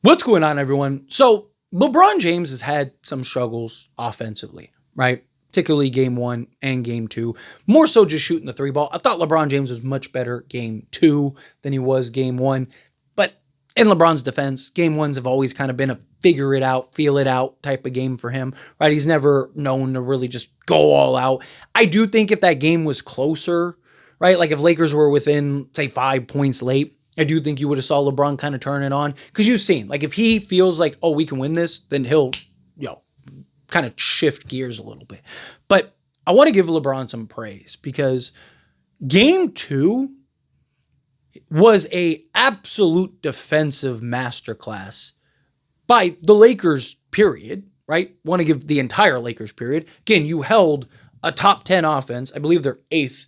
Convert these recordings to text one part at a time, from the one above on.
What's going on, everyone? So LeBron James has had some struggles offensively, right? Particularly game one and game two. More so just shooting the three ball. I thought LeBron James was much better game two than he was game one. But in LeBron's defense, game ones have always kind of been a figure it out, feel it out type of game for him, right? He's never known to really just go all out. I do think if that game was closer, right? Like if Lakers were within, say, 5 points late, I do think you would have saw LeBron kind of turn it on, because you've seen, like, if he feels like, oh, we can win this, then he'll, kind of shift gears a little bit. But I want to give LeBron some praise, because game two was a absolute defensive masterclass by the Lakers, period, right? Want to give the entire Lakers, period. Again, you held a top 10 offense, I believe they're eighth,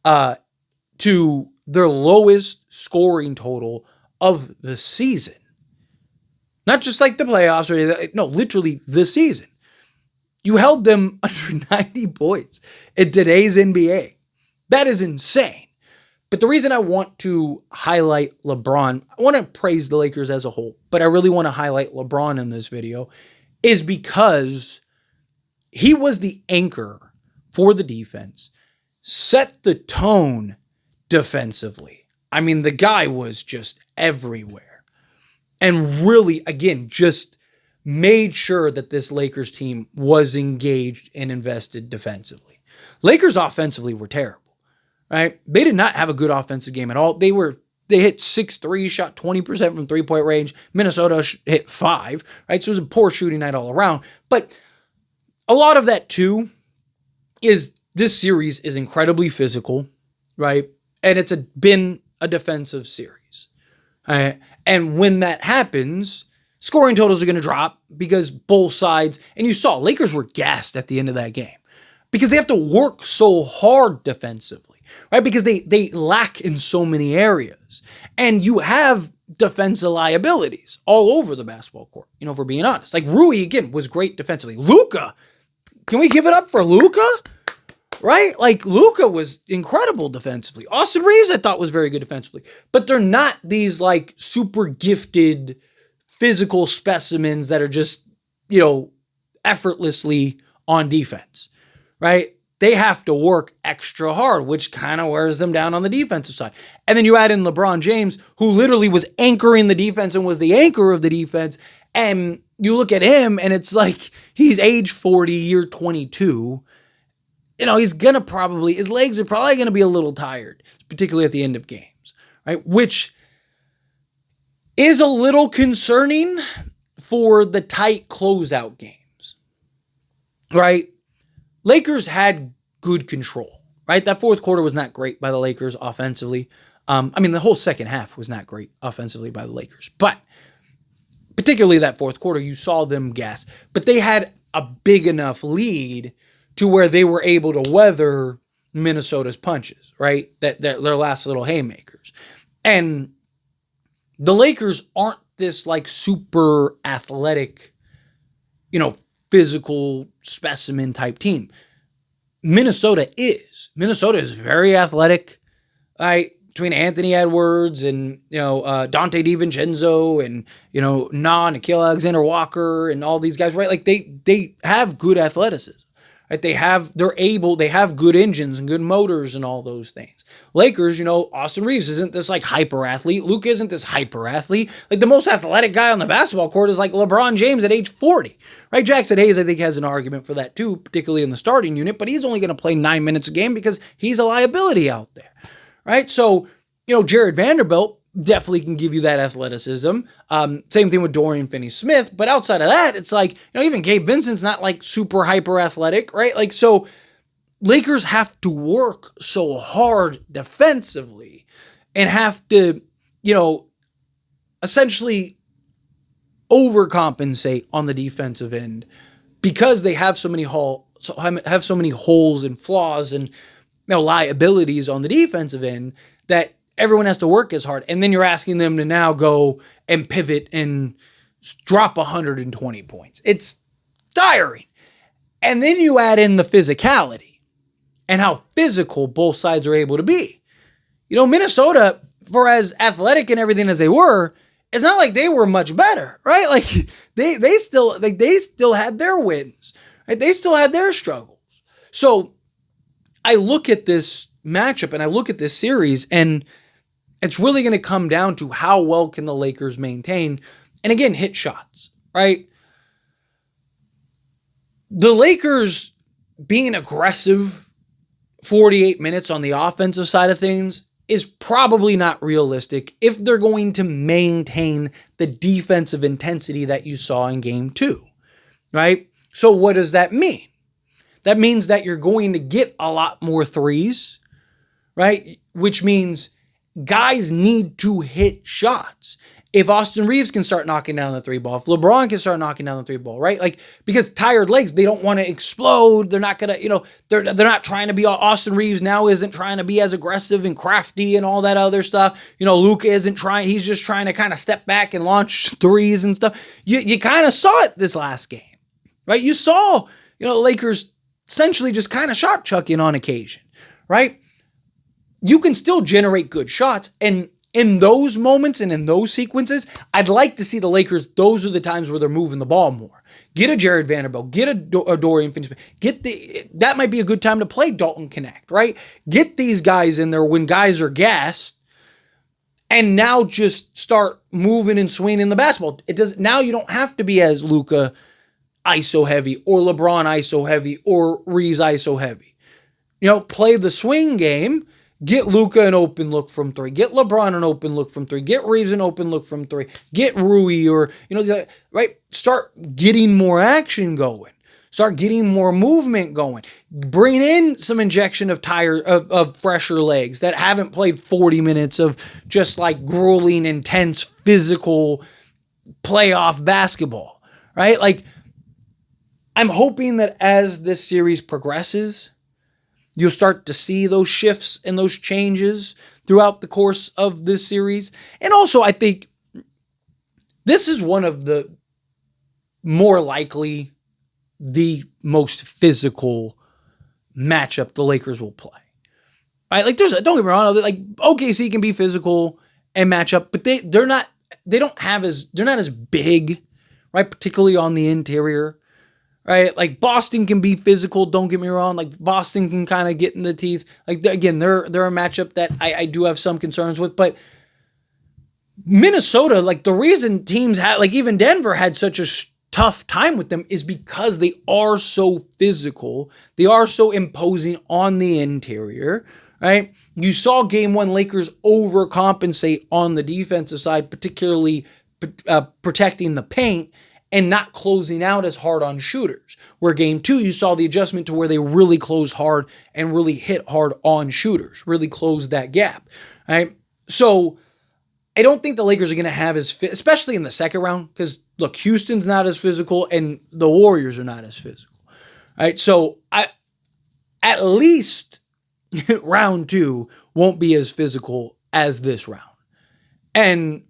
to their lowest scoring total of the season. Not just like the playoffs or anything. No, literally the season. You held them under 90 points in today's NBA. That is insane. But the reason I want to highlight LeBron, I want to praise the Lakers as a whole, but I really want to highlight LeBron in this video, is because he was the anchor for the defense, set the tone defensively. I mean, the guy was just everywhere. And really, again, just made sure that this Lakers team was engaged and invested defensively. Lakers offensively were terrible, right? They did not have a good offensive game at all. They hit 6 threes, shot 20% from three-point range. Minnesota hit 5, right? So it was a poor shooting night all around. But a lot of that, too, is this series is incredibly physical, right? And it's been a defensive series. And when that happens, scoring totals are going to drop because both sides, and you saw Lakers were gassed at the end of that game because they have to work so hard defensively, right? Because they lack in so many areas. And you have defensive liabilities all over the basketball court, if we're being honest. Like Rui, again, was great defensively. Luka, can we give it up for Luka? Right? Like, Luka was incredible defensively. Austin Reeves, I thought, was very good defensively. But they're not these, like, super gifted physical specimens that are just, effortlessly on defense. Right? They have to work extra hard, which kind of wears them down on the defensive side. And then you add in LeBron James, who literally was anchoring the defense and was the anchor of the defense. And you look at him, and it's like he's age 40, year 22. He's going to his legs are probably going to be a little tired, particularly at the end of games, right? Which is a little concerning for the tight closeout games, right? Lakers had good control, right? That fourth quarter was not great by the Lakers offensively. The whole second half was not great offensively by the Lakers, but particularly that fourth quarter, you saw them gas, but they had a big enough lead to where they were able to weather Minnesota's punches, right? That their last little haymakers. And the Lakers aren't this like super athletic, physical specimen type team. Minnesota is. Minnesota is very athletic, right? Between Anthony Edwards and, Dante DiVincenzo and, Nickeil Alexander-Walker and all these guys, right? Like they have good athleticism. Right? They have good engines and good motors and all those things. Lakers, Austin Reeves isn't this like hyper athlete. Luke isn't this hyper athlete. Like the most athletic guy on the basketball court is like LeBron James at age 40, right? Jackson Hayes, I think, has an argument for that too, particularly in the starting unit, but he's only going to play 9 minutes a game because he's a liability out there, right? So, Jared Vanderbilt definitely can give you that athleticism. Same thing with Dorian Finney-Smith. But outside of that, it's like, even Gabe Vincent's not like super hyper athletic, right? Like, so Lakers have to work so hard defensively and have to, essentially overcompensate on the defensive end because they have so many holes and flaws and liabilities on the defensive end that everyone has to work as hard. And then you're asking them to now go and pivot and drop 120 points. It's tiring. And then you add in the physicality and how physical both sides are able to be. Minnesota, for as athletic and everything as they were, it's not like they were much better, right? Like they still had their wins, right? They still had their struggles. So I look at this matchup and I look at this series, and it's really going to come down to how well can the Lakers maintain and, again, hit shots, right? The Lakers being aggressive 48 minutes on the offensive side of things is probably not realistic if they're going to maintain the defensive intensity that you saw in game 2, right? So what does that mean? That means that you're going to get a lot more threes, right? Which means guys need to hit shots. If Austin Reeves can start knocking down the three ball, if LeBron can start knocking down the three ball, right? Like, because tired legs, they don't want to explode. They're not going to, they're not trying to be, Austin Reeves now isn't trying to be as aggressive and crafty and all that other stuff. Luka isn't trying, he's just trying to kind of step back and launch threes and stuff. You kind of saw it this last game, right? You saw, the Lakers essentially just kind of shot chucking on occasion, right? You can still generate good shots, and in those moments and in those sequences, I'd like to see the Lakers, those are the times where they're moving the ball more. Get a Jared Vanderbilt, get a Dorian Finney-Smith, that might be a good time to play Dalton Connect, right? Get these guys in there when guys are gassed, and now just start moving and swinging the basketball. Now you don't have to be as Luka ISO heavy, or LeBron ISO heavy, or Reeves ISO heavy. Play the swing game. Get Luka an open look from 3. Get LeBron an open look from 3. Get Reeves an open look from 3. Get Rui, or, right? Start getting more action going. Start getting more movement going. Bring in some injection of fresher legs that haven't played 40 minutes of just like grueling, intense, physical playoff basketball, right? Like, I'm hoping that as this series progresses, you'll start to see those shifts and those changes throughout the course of this series. And also, I think this is one of the more likely, the most physical matchup the Lakers will play. Right? Like, don't get me wrong, like OKC can be physical and match up, but they're not as big, right? Particularly on the interior. Right? Like, Boston can be physical, don't get me wrong. Like, Boston can kind of get in the teeth. Like, again, they're a matchup that I do have some concerns with. But Minnesota, like, the reason teams had, like, even Denver had such a tough time with them is because they are so physical. They are so imposing on the interior, right? You saw game 1 Lakers overcompensate on the defensive side, particularly protecting the paint and not closing out as hard on shooters. Where game 2, you saw the adjustment to where they really closed hard and really hit hard on shooters, really closed that gap, right? So I don't think the Lakers are going to have especially in the second round, because look, Houston's not as physical and the Warriors are not as physical, right? So at least round 2 won't be as physical as this round. And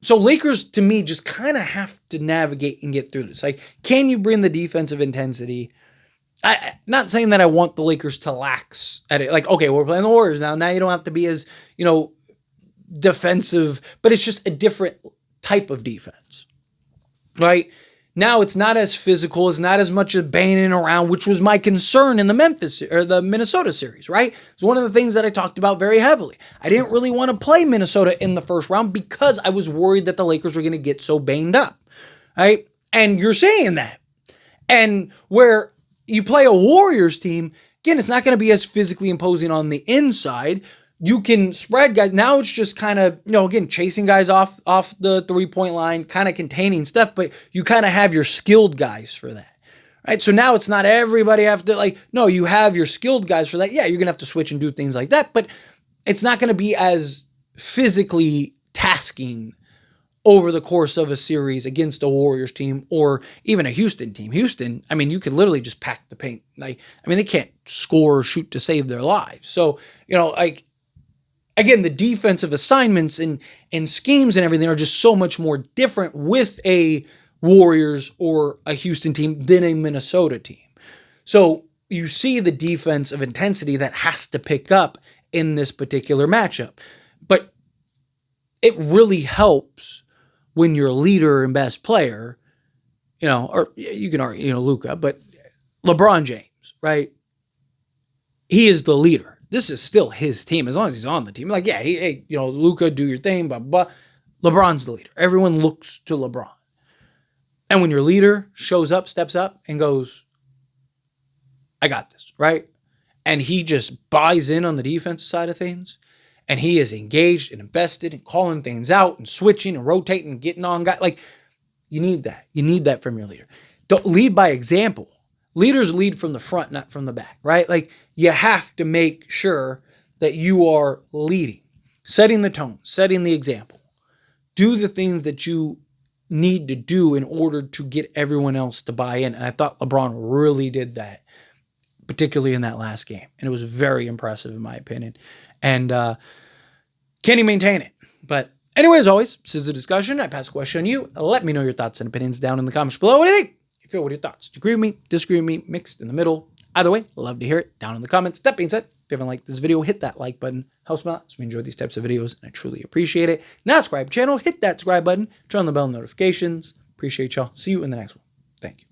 so Lakers, to me, just kind of have to navigate and get through this. Like, can you bring the defensive intensity? Not saying that I want the Lakers to lax at it. Like, okay, we're playing the Warriors now. Now you don't have to be as, defensive, but it's just a different type of defense, right? Now it's not as physical, it's not as much as banging around, which was my concern in the Minnesota series, right? It's one of the things that I talked about very heavily. I didn't really want to play Minnesota in the first round because I was worried that the Lakers were going to get so banged up, right? And you're saying that. And where you play a Warriors team, again, it's not going to be as physically imposing on the inside. You can spread guys. Now it's just kind of, again, chasing guys off the 3-point line, kind of containing stuff, but you kind of have your skilled guys for that, right? So now it's not everybody have to, no, you have your skilled guys for that. Yeah, you're going to have to switch and do things like that, but it's not going to be as physically tasking over the course of a series against a Warriors team or even a Houston team. Houston, you could literally just pack the paint. They can't score or shoot to save their lives. So, again, the defensive assignments and schemes and everything are just so much more different with a Warriors or a Houston team than a Minnesota team. So you see the defensive intensity that has to pick up in this particular matchup. But it really helps when your leader and best player, or you can argue, Luka, but LeBron James, right? He is the leader. This is still his team as long as he's on the team. Like, yeah, hey, Luka, do your thing, blah, blah. LeBron's the leader. Everyone looks to LeBron. And when your leader shows up, steps up, and goes, I got this, right? And he just buys in on the defensive side of things, and he is engaged and invested and calling things out and switching and rotating and getting on guys. Like, you need that. You need that from your leader. Don't lead by example. Leaders lead from the front, not from the back, right? Like, you have to make sure that you are leading, setting the tone, setting the example. Do the things that you need to do in order to get everyone else to buy in. And I thought LeBron really did that, particularly in that last game. And it was very impressive in my opinion. And can he maintain it? But anyway, as always, this is a discussion. I pass a question on you. Let me know your thoughts and opinions down in the comments below. What do you think? What are your thoughts? Do you agree with me? Disagree with me? Mixed in the middle? Either way, love to hear it down in the comments. That being said, if you haven't liked this video, hit that like button. Helps me out. So we enjoy these types of videos, and I truly appreciate it. Now subscribe to the channel, hit that subscribe button, turn on the bell notifications. Appreciate y'all. See you in the next one. Thank you.